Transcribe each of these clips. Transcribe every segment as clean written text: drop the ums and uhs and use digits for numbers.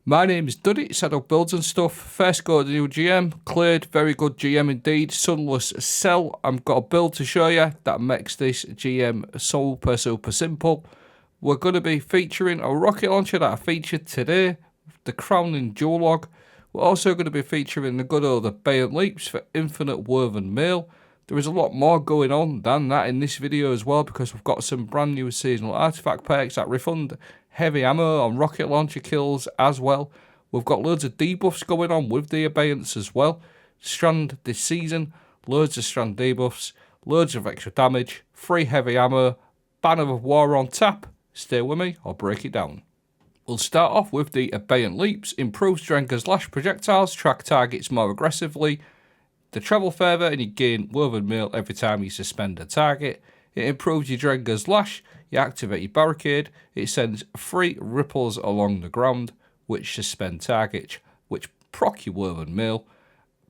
My name is Duddy, set up builds and stuff. First go to the new GM, cleared, very good GM indeed. Sunless cell. I've got a build to show you that makes this GM super simple. We're going to be featuring a rocket launcher that I featured today, the crowning dual log. We're also going to be featuring the good old Abeyant leaps for infinite woven mail. There is a lot more going on than that in this video as well, because we've got some brand new seasonal artifact perks that refund heavy ammo on rocket launcher kills as well. We've got loads of debuffs going on with the Abeyants as well. Strand this season, loads of strand debuffs, loads of extra damage, free heavy ammo, banner of war on tap. Stay with me, I'll break it down. We'll start off with the Abeyant leaps. Improves Drenger's lash projectiles, track targets more aggressively. They travel further and you gain woven mail every time you suspend a target. It improves your Drenger's lash, you activate your barricade, it sends free ripples along the ground, which suspend targets, which proc your woven mail.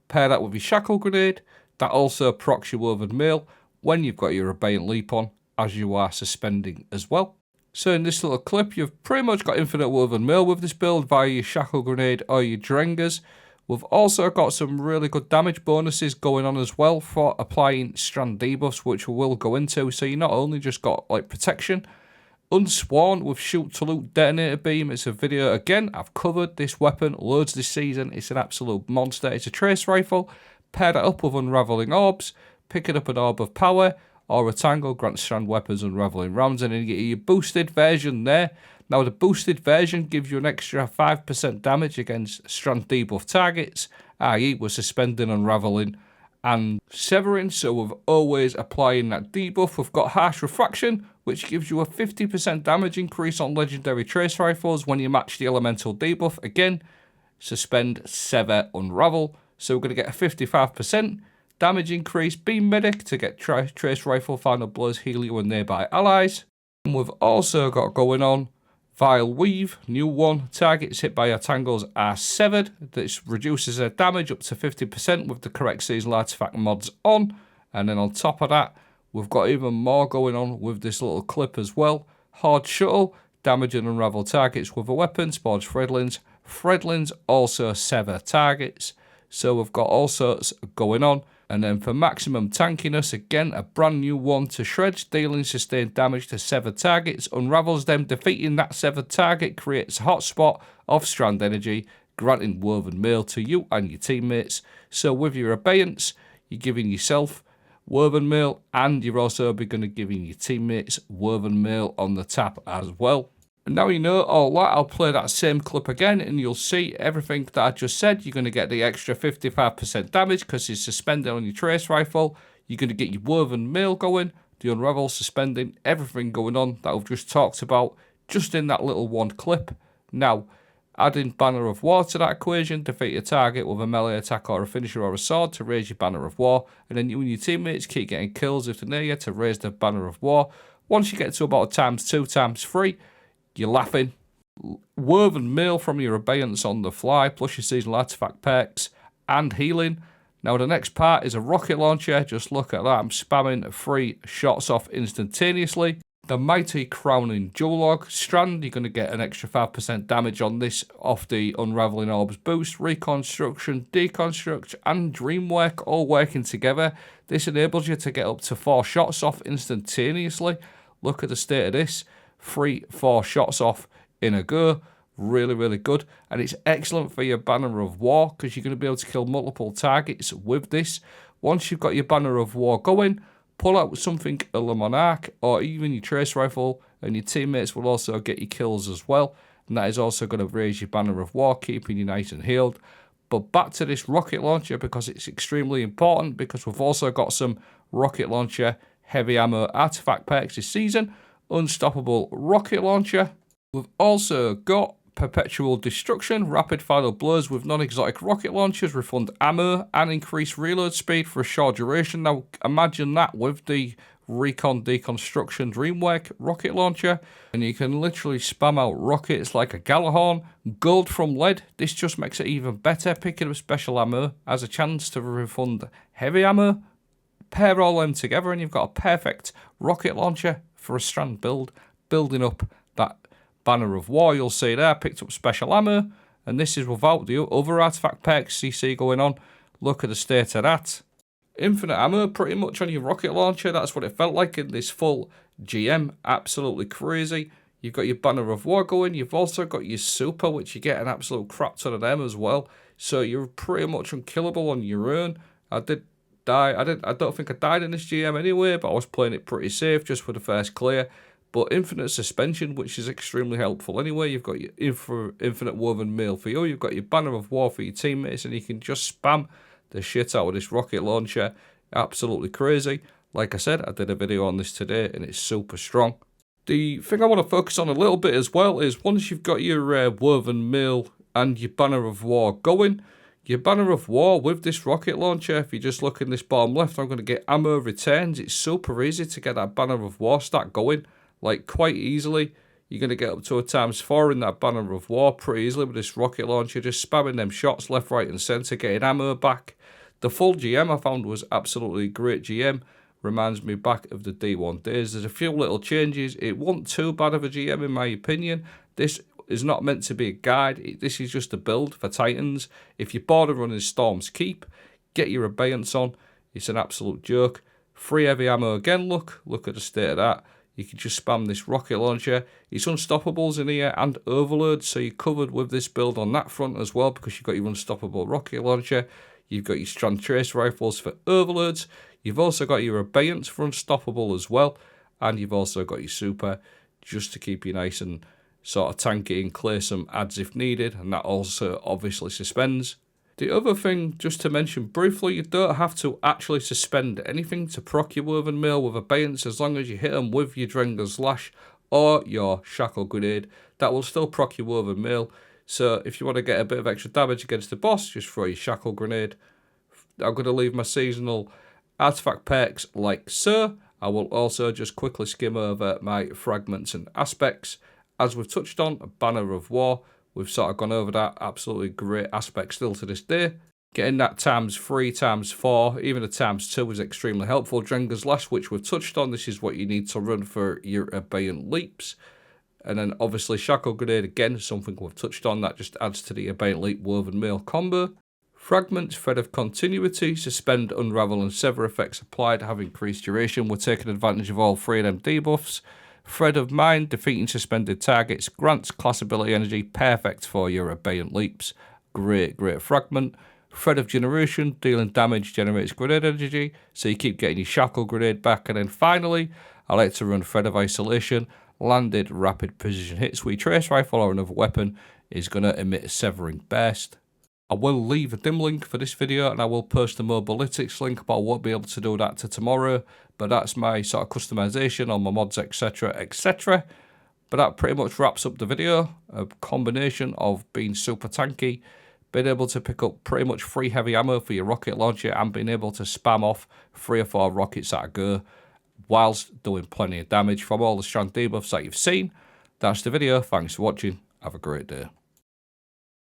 Pair that with your shackle grenade, that also procs your woven mail when you've got your Abeyant leap on, as you are suspending as well. So in this little clip, you've pretty much got infinite woven mail with this build via your shackle grenade or your Drengers. We've also got some really good damage bonuses going on as well for applying strand debuffs, which we will go into. So you not only just got like protection, Unsworn with shoot to loot detonator beam. It's a video, again, I've covered this weapon loads this season. It's an absolute monster. It's a trace rifle. Pair that up with unraveling orbs, picking up an orb of power, or a tangle grants strand weapons unraveling rounds, and then you get your boosted version there. Now the boosted version gives you an extra 5% damage against strand debuff targets, i.e. we're suspending, unraveling and severing, so we're always applying that debuff. We've got harsh refraction, which gives you a 50% damage increase on legendary trace rifles when you match the elemental debuff. Again, suspend, sever, unravel, so we're going to get a 55% damage increase. Beam medic to get trace rifle final blows, heal you and nearby allies. And we've also got going on Vile Weave, new one. Targets hit by your tangles are severed. This reduces their damage up to 50% with the correct seasonal artifact mods on. And then on top of that, we've got even more going on with this little clip as well. Hard Shuttle, damage and unravel targets with a weapon, spawns Threadlings. Threadlings also sever targets. So we've got all sorts going on. And then for maximum tankiness, again, a brand new one to shreds, dealing sustained damage to severed targets, unravels them, defeating that severed target, creates a hotspot of strand energy, granting woven mail to you and your teammates. So with your Abeyants, you're giving yourself woven mail, and you're also going to be giving your teammates woven mail on the tap as well. And now you know all that, I'll play that same clip again and you'll see everything that I just said. You're going to get the extra 55% damage because it's suspended on your trace rifle. You're going to get your woven mail going, the unravel, suspending, everything going on that we've just talked about just in that little one clip. Now, adding Banner of War to that equation, defeat a target with a melee attack or a finisher or a sword to raise your Banner of War. And then you and your teammates keep getting kills if they're near you to raise the Banner of War. Once you get to about ×2, ×3, you're laughing. Woven mail from your Abeyants on the fly, plus your seasonal artifact perks and healing. Now the next part is a rocket launcher. Just look at that. I'm spamming 3 shots off instantaneously. The mighty crowning dual log strand. You're going to get an extra 5% damage on this off the unraveling orbs boost. Reconstruction, deconstruct, and dreamwork all working together. This enables you to get up to 4 shots off instantaneously. Look at the state of this. 3-4 shots off in a go. Really good, and it's excellent for your Banner of War because you're going to be able to kill multiple targets with this. Once you've got your Banner of War going, pull out something a la Monarch or even your trace rifle, and your teammates will also get your kills as well, and that is also going to raise your Banner of War, keeping you nice and healed. But back to this rocket launcher, because it's extremely important, because we've also got some rocket launcher heavy ammo artifact perks this season. Unstoppable rocket launcher. We've also got Perpetual Destruction, rapid final blows with non-exotic rocket launchers, refund ammo and increase reload speed for a short duration. Now imagine that with the Recon Deconstruction Dreamwork rocket launcher, and you can literally spam out rockets like a Galahorn. Gold from lead, this just makes it even better. Picking up special ammo has a chance to refund heavy ammo. Pair all them together and you've got a perfect rocket launcher for a strand build, building up that Banner of War. You'll see there, picked up special ammo, And this is without the other artifact perks you see going on. Look at the state of that. Infinite ammo pretty much on your rocket launcher. That's what it felt like in this full GM. Absolutely crazy. You've got your Banner of War going. You've also got your super, which you get an absolute crap ton of them as well. So you're pretty much unkillable on your own. I did die. I don't think I died in this GM anyway, but I was playing it pretty safe just for the first clear. But infinite suspension, which is extremely helpful anyway. You've got your infinite woven mail for you. You've got your Banner of War for your teammates, and you can just spam the shit out of this rocket launcher. Absolutely crazy. Like I said, I did a video on this today, and it's super strong. The thing I want to focus on a little bit as well is once you've got your woven mail and your Banner of War going, your Banner of War with this rocket launcher, if you just look in this bottom left, I'm going to get ammo returns. It's super easy to get that Banner of War stat going, like quite easily. You're going to get up to a ×4 in that Banner of War pretty easily with this rocket launcher, just spamming them shots left, right and centre, getting ammo back. The full GM I found was absolutely great GM. Reminds me back of the D1 days. There's a few little changes. It wasn't too bad of a GM in my opinion. This is not meant to be a guide. This is just a build for Titans. If you're bored of running Storm's Keep, get your Abeyance on. It's an absolute joke. Free heavy ammo again, look at the state of that. You can just spam this rocket launcher. It's unstoppables in here and overloads, so you're covered with this build on that front as well because you've got your unstoppable rocket launcher. You've got your strand trace rifles for overloads. You've also got your Abeyance for unstoppable as well. And you've also got your super just to keep you nice and sort of tanky and clear some adds if needed. And that also obviously suspends. The other thing, just to mention briefly, you don't have to actually suspend anything to proc your woven mail with Abeyance as long as you hit them with your Drenger's Lash or your Shackle Grenade. That will still proc your woven mail. So if you want to get a bit of extra damage against the boss, just throw your Shackle Grenade. I'm going to leave my seasonal artifact perks like so. I will also just quickly skim over my fragments and aspects. As we've touched on, Banner of War. We've sort of gone over that. Absolutely great aspect still to this day. Getting that ×3, ×4, even a ×2 is extremely helpful. Drenger's Lash, which we've touched on. This is what you need to run for your Abeyant leaps. And then obviously Shackle Grenade again, something we've touched on. That just adds to the Abeyant leap woven mail combo. Fragments, Thread of Continuity, Suspend, Unravel and Sever effects applied have increased duration. We're taking advantage of all three of them debuffs. Thread of Mind, defeating suspended targets, grants class ability energy, perfect for your Abeyant leaps. Great fragment. Thread of Generation, dealing damage, generates grenade energy, so you keep getting your Shackle Grenade back. And then finally, I like to run Thread of Isolation, landed rapid precision hits with your Trace Rifle or another weapon is going to emit a Severing Burst. I will leave a dim link for this video and I will post a Mobalytics link, but I won't be able to do that till tomorrow. But that's my sort of customization on my mods, etc, etc. But that pretty much wraps up the video. A combination of being super tanky, being able to pick up pretty much free heavy ammo for your rocket launcher and being able to spam off 3 or 4 rockets at a go whilst doing plenty of damage from all the strand debuffs that you've seen. That's the video. Thanks for watching. Have a great day.